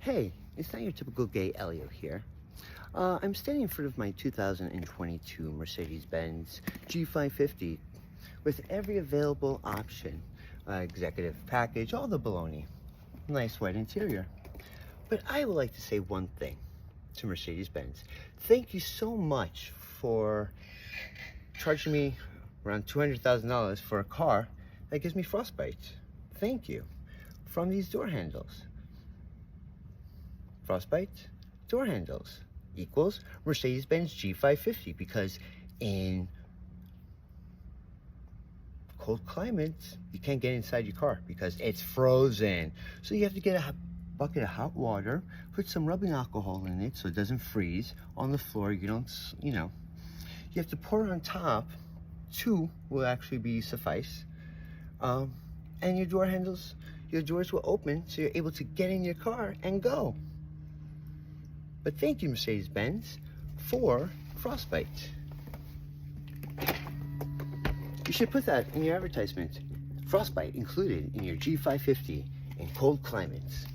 Hey, it's not your typical gay Elio here. I'm standing in front of my 2022 Mercedes-Benz G550 with every available option. Executive package, all the baloney. Nice white interior. But I would like to say one thing to Mercedes-Benz. Thank you so much for charging me around $200,000 for a car that gives me frostbite. Thank you. From these door handles. Frostbite, door handles equals Mercedes-Benz G550, because in cold climates, you can't get inside your car because it's frozen. So you have to get a bucket of hot water, put some rubbing alcohol in it so it doesn't freeze on the floor. You have to pour it on top. 2 will actually be suffice. And your door handles, your doors will open so you're able to get in your car and go. But thank you, Mercedes-Benz, for frostbite. You should put that in your advertisement. Frostbite included in your G550 in cold climates.